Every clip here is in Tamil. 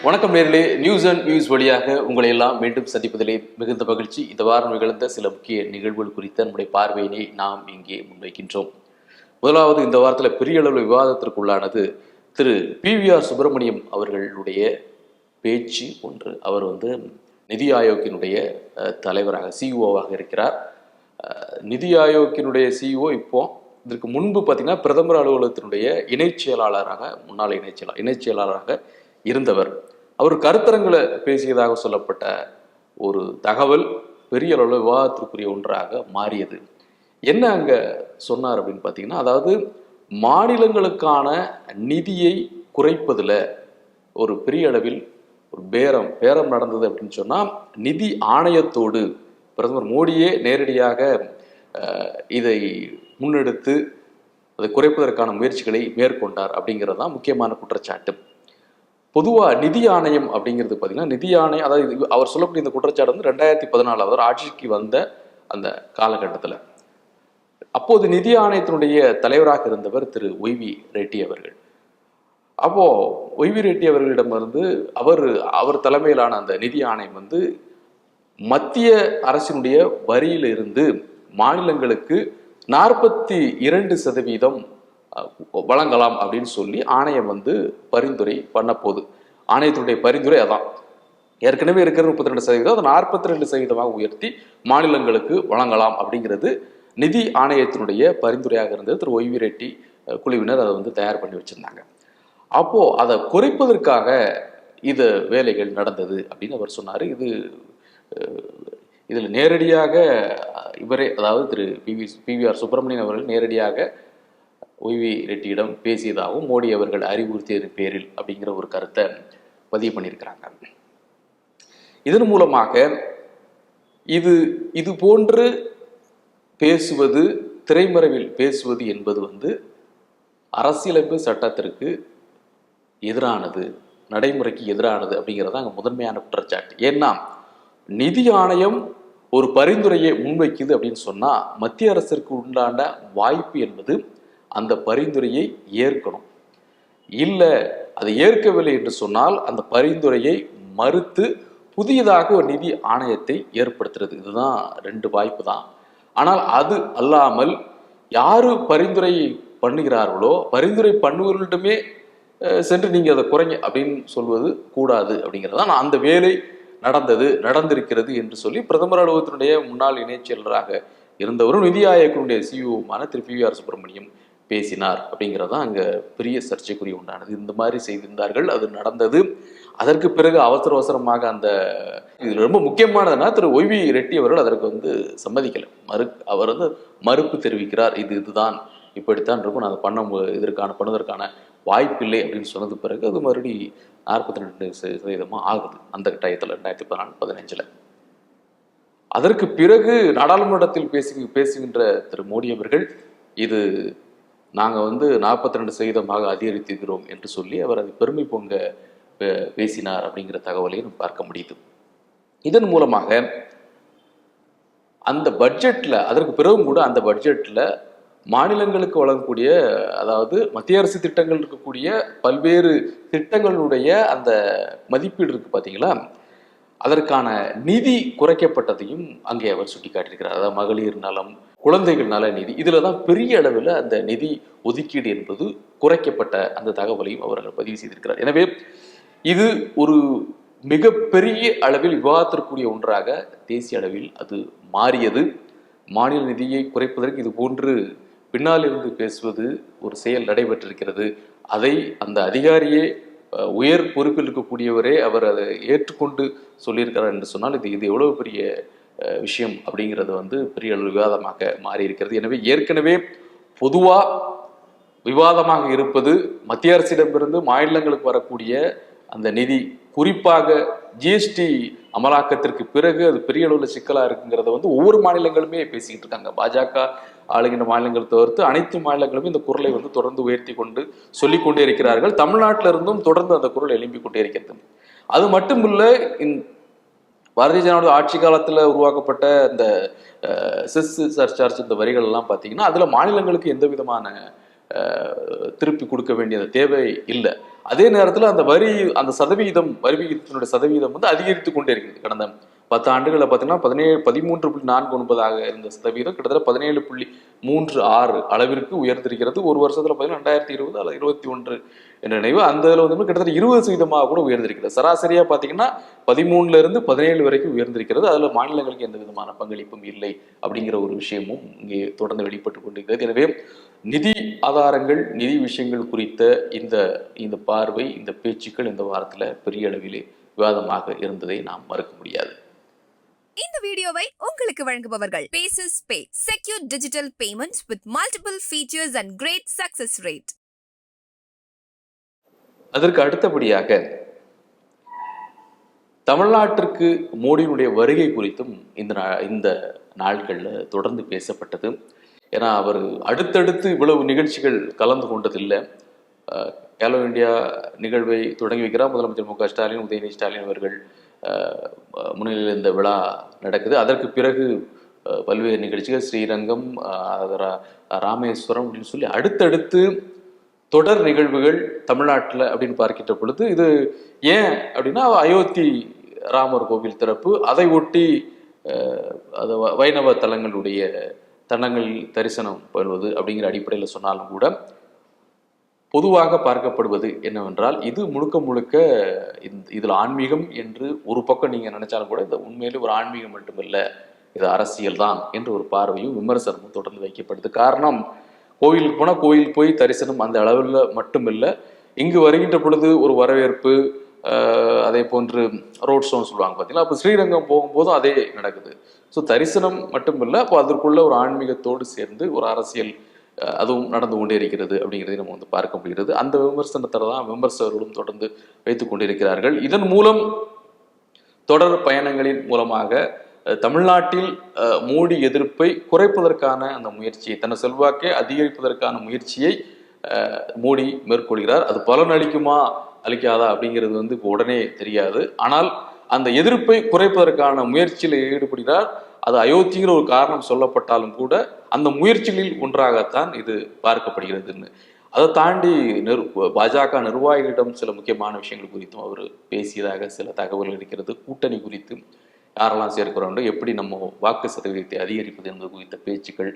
வணக்கம் நேர்களே, நியூஸ் அண்ட் வியூஸ் வழியாக உங்களை எல்லாம் மீண்டும் சந்திப்பதிலே மிகுந்த மகிழ்ச்சி. இந்த வாரம் நிகழ்ந்த சில முக்கிய நிகழ்வுகள் குறித்த நம்முடைய பார்வையினை நாம் இங்கே முன்வைக்கின்றோம். முதலாவது, இந்த வாரத்தில் பெரிய அளவில் விவாதத்திற்குள்ளானது திரு PVR சுப்பிரமணியம் அவர்களுடைய பேச்சு ஒன்று. அவர் நிதி ஆயோக்கினுடைய தலைவராக சிஇஓவாக இருக்கிறார். நிதி ஆயோக்கினுடைய சிஇஓ இப்போ இதற்கு முன்பு பார்த்தீங்கன்னா பிரதமர் அலுவலகத்தினுடைய இணைச் செயலாளராக, முன்னாள் இணைச் செயலாளராக இருந்தவர். அவர் கருத்தரங்களை பேசியதாக சொல்லப்பட்ட ஒரு தகவல் பெரிய அளவில் விவாதத்திற்குரிய ஒன்றாக மாறியது. என்ன அங்கே சொன்னார் அப்படின்னு பார்த்தீங்கன்னா, அதாவது மாநிலங்களுக்கான நிதியை குறைப்பதில் ஒரு பெரிய அளவில் ஒரு பேரம் நடந்தது அப்படின்னு சொன்னால், நிதி ஆணையத்தோடு பிரதமர் மோடியே நேரடியாக இதை முன்னெடுத்து அதை குறைப்பதற்கான முயற்சிகளை மேற்கொண்டார் அப்படிங்கிறது தான் முக்கியமான குற்றச்சாட்டு. பொதுவாக நிதி ஆணையம் அப்படிங்கிறது பார்த்தீங்கன்னா, நிதி ஆணையம், அதாவது அவர் சொல்லக்கூடிய இந்த குற்றச்சாட்டு 2014 அவர் ஆட்சிக்கு வந்த அந்த காலகட்டத்தில், அப்போது நிதி ஆணையத்தினுடைய தலைவராக இருந்தவர் திரு ஒய்வி ரெட்டி அவர்கள். அப்போ ஒய்வி ரெட்டி அவர்களிடமிருந்து அவர் தலைமையிலான அந்த நிதி ஆணையம் மத்திய அரசினுடைய வரியிலிருந்து மாநிலங்களுக்கு 42% வழங்கலாம் அப்படின்னு சொல்லி ஆணையம் பரிந்துரை பண்ண போகுது. ஆணையத்தினுடைய பரிந்துரை அதான், ஏற்கனவே இருக்கிற 32% அதை 42% உயர்த்தி மாநிலங்களுக்கு வழங்கலாம் அப்படிங்கிறது நிதி ஆணையத்தினுடைய பரிந்துரையாக இருந்தது. திரு ஒய்வி ரெட்டி குழுவினர் அதை தயார் பண்ணி வச்சிருந்தாங்க. அப்போ அதை குறைப்பதற்காக இது வேலைகள் நடந்தது அப்படின்னு அவர் சொன்னார். இதில் நேரடியாக இவரே, அதாவது திரு PVR சுப்பிரமணியன் அவர்கள் நேரடியாக ஒய்வி ரெட்டியிடம் பேசியதாகவும் மோடி அவர்கள் அறிவுறுத்தியதன் பேரில் அப்படிங்கிற ஒரு கருத்தை பதிவு பண்ணியிருக்கிறாங்க. இதன் மூலமாக இது போன்று பேசுவது, திரைமறைவில் பேசுவது என்பது அரசியலமைப்பு சட்டத்திற்கு எதிரானது, நடைமுறைக்கு எதிரானது அப்படிங்கிறது அங்கே முதன்மையான குற்றச்சாட்டு. ஏன்னா, நிதி ஆணையம் ஒரு பரிந்துரையை முன்வைக்குது அப்படின்னு சொன்னால் மத்திய அரசிற்கு உண்டான வாய்ப்பு என்பது அந்த பரிந்துரையை ஏற்கணும். இல்லை அதை ஏற்கவில்லை என்று சொன்னால் அந்த பரிந்துரையை மறுத்து புதியதாக ஒரு நிதி ஆணையத்தை ஏற்படுத்துறது. இதுதான் 2 வாய்ப்பு தான். ஆனால் அது அல்லாமல் யாரு பரிந்துரை பண்ணுகிறார்களோ பரிந்துரை பண்ணுவர்களிடமே சென்று நீங்கள் அதை குறைங்க அப்படின்னு சொல்வது கூடாது அப்படிங்கிறதா. நான் அந்த வேலை நடந்திருக்கிறது என்று சொல்லி பிரதமர் அலுவலகத்தினுடைய முன்னாள் இணைச் செயலராக இருந்தவரும் நிதி ஆயோக்கினுடைய சிஇஓமான திரு PVR சுப்பிரமணியம் பேசினார் அப்படிங்கிறதான் அங்கே பெரிய சர்ச்சைக்குரிய உண்டானது. இந்த மாதிரி செய்திருந்தார்கள், அது நடந்தது. அதற்கு பிறகு அவசரமாக இது ரொம்ப முக்கியமானதுன்னா திரு ஒய்வி ரெட்டி அவர்கள் அதற்கு சம்மதிக்கலை. அவர் மறுப்பு தெரிவிக்கிறார். இதுதான் இப்படித்தான் இருக்கும், நான் அதை பண்ணுவதற்கான வாய்ப்பில்லை அப்படின்னு சொன்னது பிறகு அது மறுபடி 42% ஆகுது அந்த டயத்தில் 2014-15. அதற்கு பிறகு நாடாளுமன்றத்தில் பேசுகின்ற திரு மோடி அவர்கள் இது நாங்கள் 42% அதிகரித்திருக்கிறோம் என்று சொல்லி அவர் அதை பெருமை பொங்க பேசினார் அப்படிங்கிற தகவலையும் நம்ம பார்க்க முடியுது. இதன் மூலமாக அந்த பட்ஜெட்டில், அதற்கு பிறகும் கூட அந்த பட்ஜெட்டில் மாநிலங்களுக்கு வழங்கக்கூடிய, அதாவது மத்திய அரசு திட்டங்கள் இருக்கக்கூடிய பல்வேறு திட்டங்களுடைய அந்த மதிப்பீடு இருக்கு பார்த்தீங்களா, அதற்கான நிதி குறைக்கப்பட்டதையும் அங்கே அவர் சுட்டிக்காட்டியிருக்கிறார். அதாவது மகளிர் நலம், குழந்தைகள் நல நிதி, இதில் தான் பெரிய அளவில் அந்த நிதி ஒதுக்கீடு என்பது குறைக்கப்பட்ட அந்த தகவலையும் அவர்கள் பதிவு செய்திருக்கிறார். எனவே இது ஒரு மிகப்பெரிய அளவில் விவாதத்திற்குரிய ஒன்றாக தேசிய அளவில் அது மாறியது. மாநில நிதியை குறைப்பதற்கு இது போன்று பின்னால் இருந்து பேசுவது ஒரு செயல் நடைபெற்றிருக்கிறது. அதை அந்த அதிகாரியே, உயர் பொறுப்பில் இருக்கக்கூடியவரே அவர் அதை ஏற்றுக்கொண்டு சொல்லியிருக்கிறார் என்று சொன்னால் இது எவ்வளவு பெரிய விஷயம் அப்படிங்கிறது பெரிய அளவு விவாதமாக மாறி இருக்கிறது. எனவே ஏற்கனவே பொதுவாக விவாதமாக இருப்பது மத்திய அரசிடமிருந்து மாநிலங்களுக்கு வரக்கூடிய அந்த நிதி, குறிப்பாக ஜிஎஸ்டி அமலாக்கத்திற்கு பிறகு அது பெரிய அளவில் சிக்கலாக இருக்குங்கிறத ஒவ்வொரு மாநிலங்களுமே பேசிக்கிட்டு இருக்காங்க. பாஜக ஆளுகின்ற மாநிலங்கள் தவிர்த்து அனைத்து மாநிலங்களுமே இந்த குரலை தொடர்ந்து உயர்த்தி கொண்டு சொல்லிக்கொண்டே இருக்கிறார்கள். தமிழ்நாட்டிலிருந்தும் தொடர்ந்து அந்த குரல் எழும்பிக் கொண்டே இருக்கிறது. அது மட்டுமில்லை, பாரதிய ஜனதா ஆட்சி காலத்தில் உருவாக்கப்பட்ட இந்த செஸ் சர்சார்ஜ், இந்த வரிகள் எல்லாம் பார்த்தீங்கன்னா அதில் மாநிலங்களுக்கு எந்த விதமான திருப்பி கொடுக்க வேண்டிய தேவை இல்லை. அதே நேரத்தில் அந்த அந்த சதவீதம், வரி விகிதத்தினுடைய சதவீதம் வந்து அதிகரித்து கொண்டே இருக்குது. கடந்த 10 ஆண்டுகளில் பார்த்தீங்கன்னா 13.49 இருந்த சதவீதம் கிட்டத்தட்ட 17.36 அளவிற்கு உயர்ந்திருக்கிறது. ஒரு வருஷத்துல பார்த்தீங்கன்னா 2020 அல்லது 21 என்ற நினைவு அந்த இதில் வந்து கிட்டத்தட்ட 20% கூட உயர்ந்திருக்கிறது. சராசரியா பார்த்தீங்கன்னா 13 வரைக்கும் உயர்ந்திருக்கிறது. அதுல மாநிலங்களுக்கு எந்த விதமான பங்களிப்பும் இல்லை அப்படிங்கிற ஒரு விஷயமும் இங்கே தொடர்ந்து வெளிப்பட்டு கொண்டிருக்கிறது. எனவே நிதி ஆதாரங்கள், நிதி விஷயங்கள் குறித்த இந்த பார்வை, இந்த பேச்சுக்கள் இந்த வாரத்துல பெரிய அளவிலே விவாதமாக இருந்ததை நாம் மறுக்க முடியாது. இந்த வீடியோவை உங்களுக்கு வழங்குபவர்கள் பேசஸ் பே, secure digital payments with multiple features and great success rate. அதற்கு அடுத்தபடியாக தமிழ்நாட்டிற்கு மோடியினுடைய வருகை குறித்தும் இந்த நாட்களில் தொடர்ந்து பேசப்பட்டது. ஏன்னா அவர் அடுத்தடுத்து இவ்வளவு நிகழ்ச்சிகள் கலந்து கொண்டதில்லை. கேலோ இந்தியா நிகழ்வை தொடங்கி வைக்கிறார் முதலமைச்சர் மு க ஸ்டாலின், உதயநிதி ஸ்டாலின் அவர்கள் முன்னிலையில் இந்த விழா நடக்குது. அதற்கு பிறகு பல்வேறு நிகழ்ச்சிகள், ஸ்ரீரங்கம், ராமேஸ்வரம் அப்படின்னு சொல்லி அடுத்தடுத்து தொடர் நிகழ்வுகள் தமிழ்நாட்டில் அப்படின்னு பார்க்கின்ற பொழுது இது ஏன் அப்படின்னா அயோத்தி ராமர் கோவில் திறப்பு, அதை ஒட்டி அது வைணவ தலங்களுடைய தரிசனம் பெறுவது அப்படிங்கிற அடிப்படையில் சொன்னாலும் கூட பொதுவாக பார்க்கப்படுவது என்னவென்றால் இது முழுக்க இதில் ஆன்மீகம் என்று ஒரு பக்கம் நீங்க நினைச்சாலும் கூட இந்த உண்மையிலே ஒரு ஆன்மீகம் மட்டுமில்லை, இது அரசியல் தான் என்ற ஒரு பார்வையும் விமர்சனமும் தொடர்ந்து வைக்கப்படுது. காரணம், கோவிலுக்கு போனால் கோயில் போய் தரிசனம் அந்த அளவில் மட்டுமில்லை, இங்கு வருகின்ற பொழுது ஒரு வரவேற்பு, அதே போன்று ரோட் ஷோன்னு சொல்லுவாங்க பார்த்தீங்களா, அப்போ ஸ்ரீரங்கம் போகும்போதும் அதே நடக்குது. ஸோ தரிசனம் மட்டும் இல்லை, அப்போ அதற்குள்ள ஒரு ஆன்மீகத்தோடு சேர்ந்து ஒரு அரசியல் அதுவும் நடந்து கொண்டே இருக்கிறது அப்படிங்கிறதை நம்ம வந்து பார்க்க முடிகிறது. அந்த விமர்சனத்தில் தான் விமர்சகர்களும் தொடர்ந்து வைத்துக் கொண்டிருக்கிறார்கள். இதன் மூலம் தொடர் பயணங்களின் மூலமாக தமிழ்நாட்டில் மோடி எதிர்ப்பை குறைப்பதற்கான அந்த முயற்சியை, தன்னை செல்வாக்கை அதிகரிப்பதற்கான முயற்சியை மோடி மேற்கொள்கிறார். அது பலன் அளிக்குமா அளிக்காதா அப்படிங்கிறது வந்து இப்போ உடனே தெரியாது. ஆனால் அந்த எதிர்ப்பை குறைப்பதற்கான முயற்சியில் ஈடுபடுகிறார். அது அயோத்திங்கிற ஒரு காரணம் சொல்லப்பட்டாலும் கூட அந்த முயற்சிகளில் ஒன்றாகத்தான் இது பார்க்கப்படுகிறதுன்னு. அதை தாண்டி பாஜக நிர்வாகிகளிடம் சில முக்கியமான விஷயங்கள் குறித்தும் அவர் பேசியதாக சில தகவல்கள் இருக்கிறது. கூட்டணி குறித்து யாரெல்லாம் சேர்க்கிறோம், எப்படி நம்ம வாக்கு சதவீதத்தை அதிகரிப்பது என்பது குறித்த பேச்சுக்கள்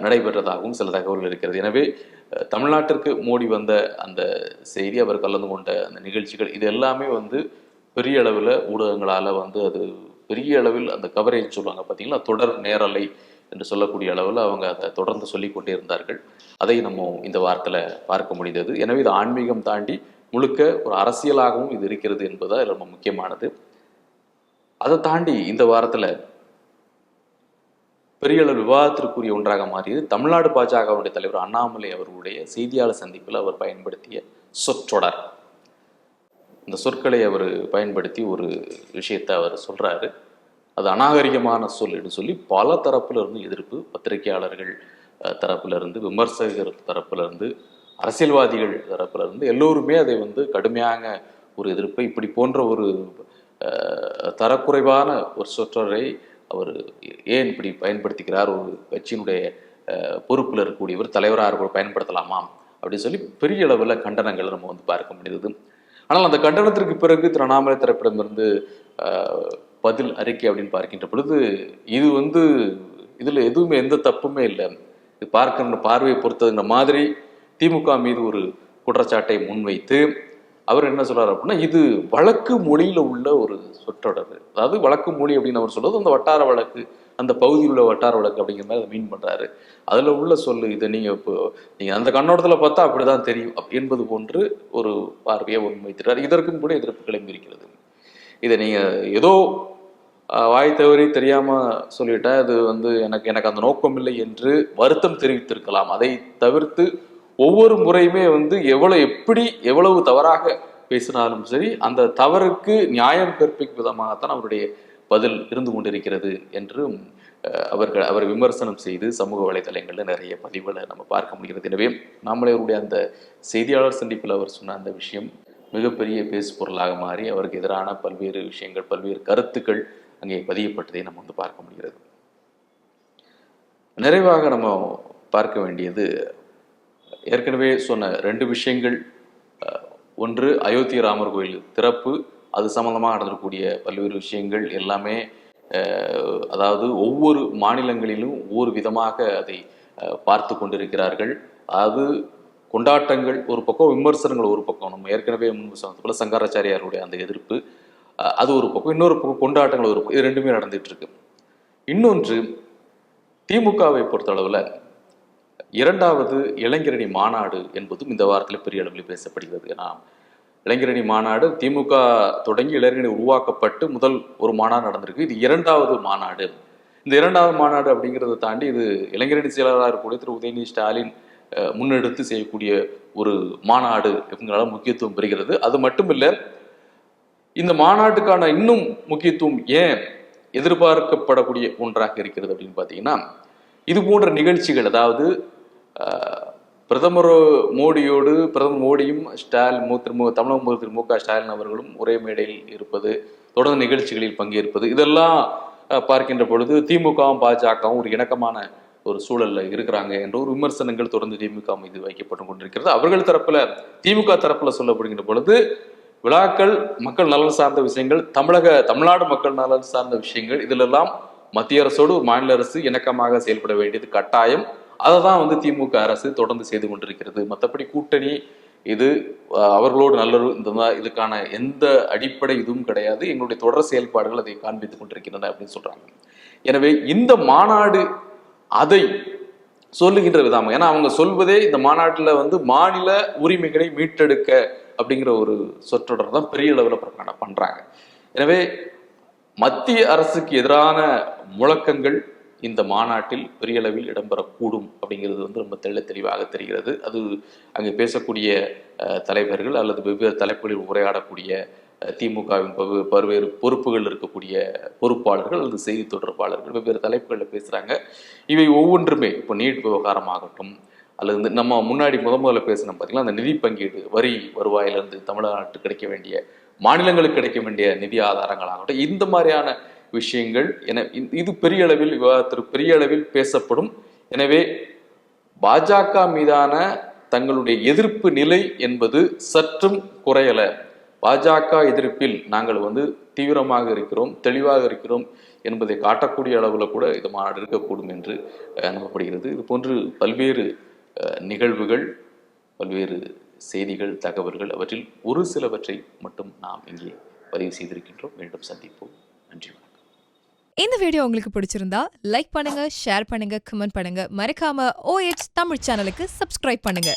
நடைபெற்றதாகவும் சில தகவல்கள் இருக்கிறது. எனவே தமிழ்நாட்டிற்கு மோடி வந்த அந்த செய்தி, அவர் கலந்து கொண்ட அந்த நிகழ்ச்சிகள், இது எல்லாமே வந்து பெரிய அளவில் ஊடகங்களால் வந்து அது பெரிய அளவில் அந்த கவரேஜ் சொல்லுவாங்க பார்த்தீங்களா, தொடர் நேரலை என்று சொல்லக்கூடிய அளவில் அவங்க அதை தொடர்ந்து சொல்லி கொண்டே இருந்தார்கள். அதை நம்ம இந்த வாரத்தில் பார்க்க முடிந்தது. எனவே இது ஆன்மீகம் தாண்டி முழுக்க ஒரு அரசியலாகவும் இது இருக்கிறது என்பது ரொம்ப முக்கியமானது. அதை தாண்டி இந்த வாரத்தில் பெரிய அளவு விவாதத்திற்குரிய ஒன்றாக மாறியது தமிழ்நாடு பாஜகவுடைய தலைவர் அண்ணாமலை அவர்களுடைய செய்தியாளர் சந்திப்பில் அவர் பயன்படுத்திய சொற்றொடர். இந்த சொற்களை அவர் பயன்படுத்தி ஒரு விஷயத்தை அவர் சொல்றாரு. அது அநாகரிகமான சொல் என்று சொல்லி பல தரப்புல இருந்து எதிர்ப்பு, பத்திரிகையாளர்கள் தரப்புல இருந்து, விமர்சகர் தரப்புல இருந்து, அரசியல்வாதிகள் தரப்புல இருந்து எல்லோருமே அதை வந்து கடுமையான ஒரு எதிர்ப்பை, இப்படி போன்ற ஒரு தரக்குறைவான ஒரு சொற்றொடரை அவர் ஏன் இப்படி பயன்படுத்திக்கிறார், ஒரு கட்சியினுடைய பொறுப்பில் இருக்கக்கூடியவர் தலைவராக பயன்படுத்தலாமா அப்படின்னு சொல்லி பெரிய அளவில் கண்டனங்களை நம்ம வந்து பார்க்க முடியுது. ஆனால் அந்த கண்டனத்திற்கு பிறகு திரு அண்ணாமலை தரப்பிடமிருந்து பதில் அறிக்கை அப்படின்னு பார்க்கின்ற பொழுது இது வந்து இதில் எதுவுமே எந்த தப்புமே இல்லை, இது பார்க்கின்ற பார்வையை பொறுத்ததுங்கிற மாதிரி திமுக மீது ஒரு குற்றச்சாட்டை முன்வைத்து அவர் என்ன சொல்றாரு அப்படின்னா, இது வழக்கு மொழியில உள்ள ஒரு சொற்றொடர். அதாவது வழக்கு மொழி அப்படின்னு அவர் சொல்றது அந்த வட்டார வழக்கு, அந்த பகுதியில் உள்ள வட்டார வழக்கு அப்படிங்கிற மாதிரி அதை மீன் பண்றாரு. அதுல உள்ள சொல்லு இது நீங்க அந்த கண்ணோட்டத்துல பார்த்தா அப்படிதான் தெரியும் என்பது போன்று ஒரு பார்வையை முன்வைக்கிறார். இதற்கும் கூட எதிர்ப்பு கிளம்பி இருக்கிறது. இதை நீங்க ஏதோ வாய் தவறி தெரியாம சொல்லிட்டா இது வந்து எனக்கு அந்த நோக்கம் இல்லை என்று வருத்தம் தெரிவித்திருக்கலாம். அதை தவிர்த்து ஒவ்வொரு முறையுமே வந்து எவ்வளவு தவறாக பேசினாலும் சரி, அந்த தவறுக்கு நியாயம் கற்பிக்கும் விதமாகத்தான் அவருடைய பதில் இருந்து கொண்டிருக்கிறது என்றும் அவர் விமர்சனம் செய்து சமூக வலைதளங்களில் நிறைய பதிவுகளை நம்ம பார்க்க முடிகிறது. எனவே நம்மளுடைய அந்த செய்தியாளர் சந்திப்பில் அவர் சொன்ன அந்த விஷயம் மிகப்பெரிய பேசு பொருளாக மாறி அவருக்கு எதிரான பல்வேறு விஷயங்கள், பல்வேறு கருத்துக்கள் அங்கே பதியப்பட்டதை நம்ம வந்து பார்க்க முடிகிறது. நிறைவாக நம்ம பார்க்க வேண்டியது, ஏற்கனவே சொன்ன 2 விஷயங்கள், ஒன்று அயோத்தி ராமர் கோயில் திறப்பு, அது சம்பந்தமாக நடந்திருக்கக்கூடிய பல்வேறு விஷயங்கள் எல்லாமே அதாவது ஒவ்வொரு மாநிலங்களிலும் ஒவ்வொரு விதமாக அதை பார்த்து கொண்டிருக்கிறார்கள். அது கொண்டாட்டங்கள் ஒரு பக்கம், விமர்சனங்கள் ஒரு பக்கம். நம்ம ஏற்கனவே முன்பு சொன்னது போல சங்கராச்சாரியாருடைய அந்த எதிர்ப்பு அது ஒரு பக்கம், இன்னொரு பக்கம் கொண்டாட்டங்கள் ஒரு பக்கம். இது 2மே நடந்துட்டு இருக்கு. இன்னொன்று, திமுகவை பொறுத்தளவில் 2வது இளைஞரணி மாநாடு என்பதும் இந்த வாரத்தில் பெரிய அளவில் பேசப்படுகிறது. ஏன்னா இளைஞரணி மாநாடு திமுக தொடங்கி இளைஞரணி உருவாக்கப்பட்டு முதல் ஒரு மாநாடு நடந்திருக்கு. இது 2வது மாநாடு. இந்த 2வது மாநாடு அப்படிங்கிறத தாண்டி இது இளைஞரணி செயலராக இருக்கக்கூடிய திரு உதயநிதி ஸ்டாலின் முன்னெடுத்து செய்யக்கூடிய ஒரு மாநாடு அப்படிங்கிறத முக்கியத்துவம் பெறுகிறது. அது மட்டும் இல்லை, இந்த மாநாட்டுக்கான இன்னும் முக்கியத்துவம் ஏன் எதிர்பார்க்கப்படக்கூடிய ஒன்றாக இருக்கிறது அப்படின்னு பார்த்தீங்கன்னா, இது போன்ற நிகழ்ச்சிகள், அதாவது பிரதமர் மோடியும் தமிழக முதல்வர் மு க ஸ்டாலின் அவர்களும் ஒரே மேடையில் இருப்பது, தொடர்ந்து நிகழ்ச்சிகளில் பங்கேற்பது, இதெல்லாம் பார்க்கின்ற பொழுது திமுகவும் பாஜகவும் ஒரு இணக்கமான ஒரு சூழல்ல இருக்கிறாங்க என்ற ஒரு விமர்சனங்கள் தொடர்ந்து திமுக மீது வைக்கப்பட்டு கொண்டிருக்கிறது. அவர்கள் தரப்புல, திமுக தரப்புல சொல்லப்படுகின்ற பொழுது விழாக்கள், மக்கள் நலன் சார்ந்த விஷயங்கள், தமிழ்நாடு மக்கள் நலன் சார்ந்த விஷயங்கள், இதிலெல்லாம் மத்திய அரசோடு மாநில அரசு இணக்கமாக செயல்பட வேண்டியது கட்டாயம். அதை தான் திமுக அரசு தொடர்ந்து செய்து கொண்டிருக்கிறது. மற்றபடி கூட்டணி இது அவர்களோடு நல்லொரு இதுக்கான எந்த அடிப்படை இதுவும் கிடையாது. எங்களுடைய தொடர் செயல்பாடுகள் அதை காண்பித்துக் கொண்டிருக்கின்றன அப்படின்னு சொல்றாங்க. எனவே இந்த மாநாடு அதை சொல்லுகின்ற விதம். ஏன்னா அவங்க சொல்வதே இந்த மாநாட்டில் மாநில உரிமைகளை மீட்டெடுக்க அப்படிங்கிற ஒரு சொற்றொடர் தான் பெரிய அளவில் பிரகடனம் பண்றாங்க. எனவே மத்திய அரசுக்கு எதிரான முழக்கங்கள் இந்த மாநாட்டில் பெரிய அளவில் இடம்பெறக்கூடும் அப்படிங்கிறது ரொம்ப தெளிவாக தெரிகிறது. அது அங்கே பேசக்கூடிய தலைவர்கள் அல்லது வெவ்வேறு தலைப்புகளில் உரையாடக்கூடிய திமுகவின் பல்வேறு பொறுப்புகள் இருக்கக்கூடிய பொறுப்பாளர்கள் அல்லது செய்தி தொடர்பாளர்கள் வெவ்வேறு தலைப்புகளில் பேசுகிறாங்க. இவை ஒவ்வொன்றுமே, இப்போ நீட் விவகாரமாகட்டும், அல்லது நம்ம முன்னாடி முதல்ல பேசணும் பார்த்தீங்கன்னா, அந்த நிதி பங்கீடு, வரி வருவாயிலிருந்து தமிழ்நாட்டுக்கு கிடைக்க வேண்டிய, மாநிலங்களுக்கு கிடைக்க வேண்டிய நிதி ஆதாரங்களாகட்டும், இந்த மாதிரியான விஷயங்கள் என இது பெரிய அளவில் விவாதத்திற்கு பெரிய அளவில் பேசப்படும். எனவே பாஜக மீதான தங்களுடைய எதிர்ப்பு நிலை என்பது சற்றும் குறையல. பாஜக எதிர்ப்பில் நாங்கள் தீவிரமாக இருக்கிறோம், தெளிவாக இருக்கிறோம் என்பதை காட்டக்கூடிய அளவில் கூட இது மாநாடு இருக்கக்கூடும் என்று நம்பப்படுகிறது. இது போன்று பல்வேறு நிகழ்வுகள், பல்வேறு செய்திகள், தகவல்கள், அவற்றில் ஒரு சிலவற்றை மட்டும் நாம் இங்கே பதிவு செய்திருக்கின்றோம். மீண்டும் சந்திப்போம். நன்றி. இந்த வீடியோ உங்களுக்கு பிடிச்சிருந்தா லைக் பண்ணுங்க, ஷேர் பண்ணுங்க, கமெண்ட் பண்ணுங்க. மறக்காம OH தமிழ் சேனலுக்கு சப்ஸ்கிரைப் பண்ணுங்க.